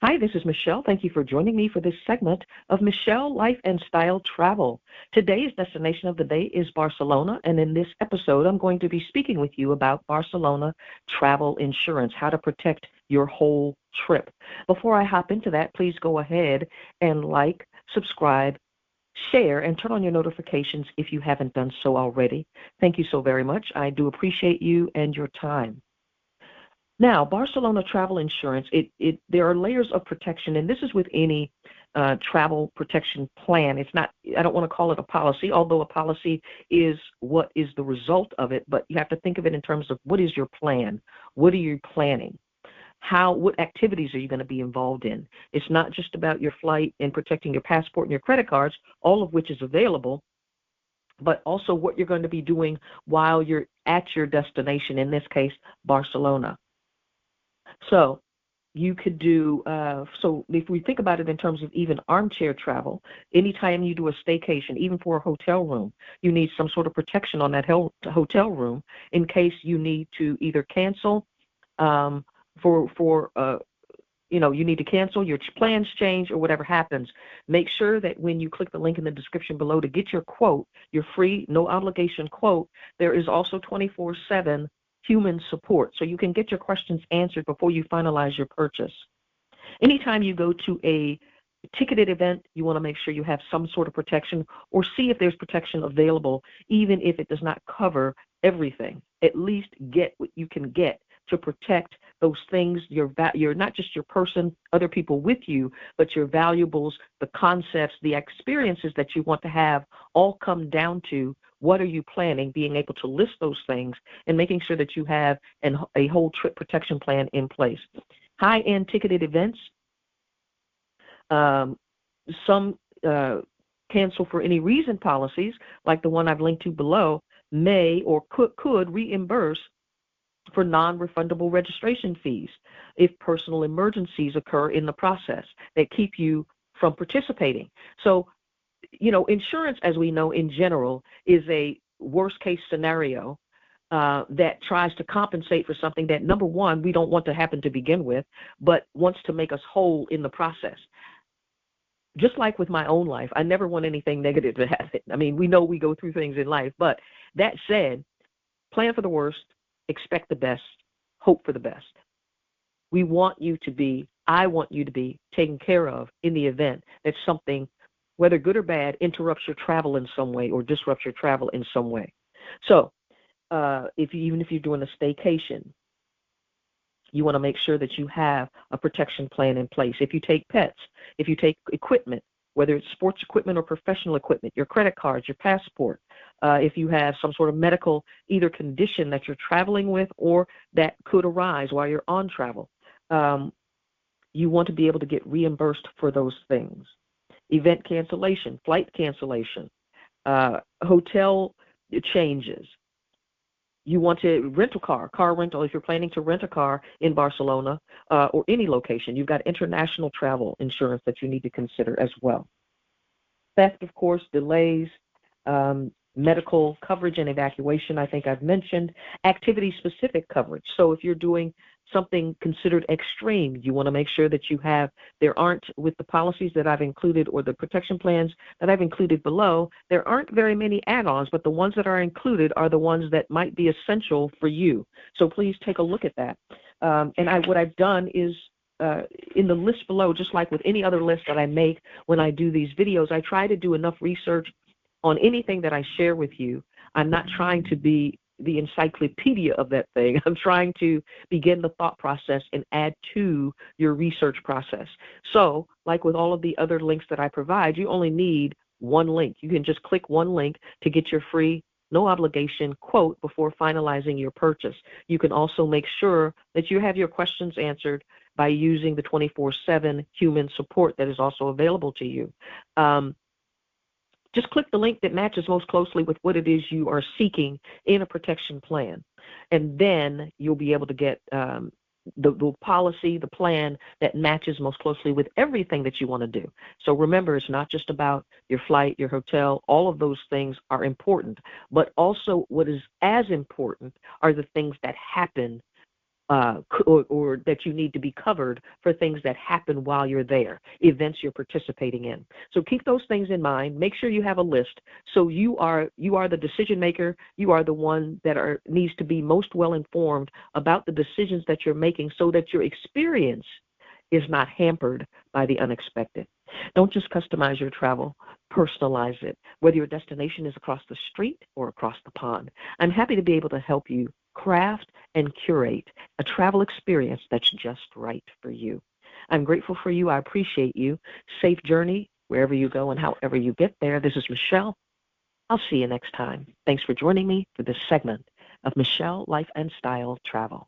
Hi, this is Michelle. Thank you for joining me for this segment of Michelle Life and Style Travel. Today's destination of the day is Barcelona, and in this episode, I'm going to be speaking with you about Barcelona travel insurance, how to protect your whole trip. Before I hop into that, please go ahead and like, subscribe, share, and turn on your notifications if you haven't done so already. Thank you so very much. I do appreciate you and your time. Now, Barcelona travel insurance, there are layers of protection, and this is with any travel protection plan. It's not, I don't want to call it a policy, although a policy is what is the result of it, but you have to think of it in terms of what is your plan? What are you planning? What activities are you going to be involved in? It's not just about your flight and protecting your passport and your credit cards, all of which is available, but also what you're going to be doing while you're at your destination, in this case, Barcelona. So you could do, so if we think about it in terms of even armchair travel, anytime you do a staycation, even for a hotel room, you need some sort of protection on that hotel room in case you need to either cancel you need to cancel, your plans change, or whatever happens. Make sure that when you click the link in the description below to get your quote, your free, no obligation quote, there is also 24/7 human support, so you can get your questions answered before you finalize your purchase. Anytime you go to a ticketed event, you want to make sure you have some sort of protection or see if there's protection available, even if it does not cover everything. At least get what you can get to protect those things, your not just your person, other people with you, but your valuables, the concepts, the experiences that you want to have all come down to what are you planning, being able to list those things and making sure that you have a whole trip protection plan in place. High-end ticketed events, some cancel for any reason policies, like the one I've linked to below, may or could reimburse for non-refundable registration fees if personal emergencies occur in the process that keep you from participating. So, insurance, as we know in general, is a worst-case scenario that tries to compensate for something that, number one, we don't want to happen to begin with, but wants to make us whole in the process. Just like with my own life, I never want anything negative to happen. I mean, we know we go through things in life, but that said, plan for the worst, expect the best, hope for the best. I want you to be taken care of in the event that something, whether good or bad, interrupts your travel in some way or disrupts your travel in some way. So even if you're doing a staycation, you want to make sure that you have a protection plan in place. If you take pets, if you take equipment, whether it's sports equipment or professional equipment, your credit cards, your passport, if you have some sort of medical either condition that you're traveling with or that could arise while you're on travel, you want to be able to get reimbursed for those things. Event cancellation, flight cancellation, hotel changes. You want to rent a car rental, if you're planning to rent a car in Barcelona or any location. You've got international travel insurance that you need to consider as well. Theft, of course, delays, medical coverage and evacuation, I think I've mentioned. Activity-specific coverage. So if you're doing something considered extreme, you want to make sure that there aren't, with the policies that I've included or the protection plans that I've included below, there aren't very many add-ons, but the ones that are included are the ones that might be essential for you. So please take a look at that. What I've done is, in the list below, just like with any other list that I make when I do these videos, I try to do enough research on anything that I share with you. I'm not trying to be the encyclopedia of that thing. I'm trying to begin the thought process and add to your research process. So, like with all of the other links that I provide, you only need one link. You can just click one link to get your free, no obligation quote before finalizing your purchase. You can also make sure that you have your questions answered by using the 24/7 human support that is also available to you. Just click the link that matches most closely with what it is you are seeking in a protection plan. And then you'll be able to get the policy, the plan that matches most closely with everything that you want to do. So remember, it's not just about your flight, your hotel. All of those things are important. But also what is as important are the things that happen or that you need to be covered for things that happen while you're there, events you're participating in. So keep those things in mind. Make sure you have a list. So you are the decision maker. You are the one that needs to be most well informed about the decisions that you're making, so that your experience is not hampered by the unexpected. Don't just customize your travel, personalize it, whether your destination is across the street or across the pond. I'm happy to be able to help you craft and curate a travel experience that's just right for you. I'm grateful for you. I appreciate you. Safe journey wherever you go and however you get there. This is Michele. I'll see you next time. Thanks for joining me for this segment of Michele Life and Style Travel.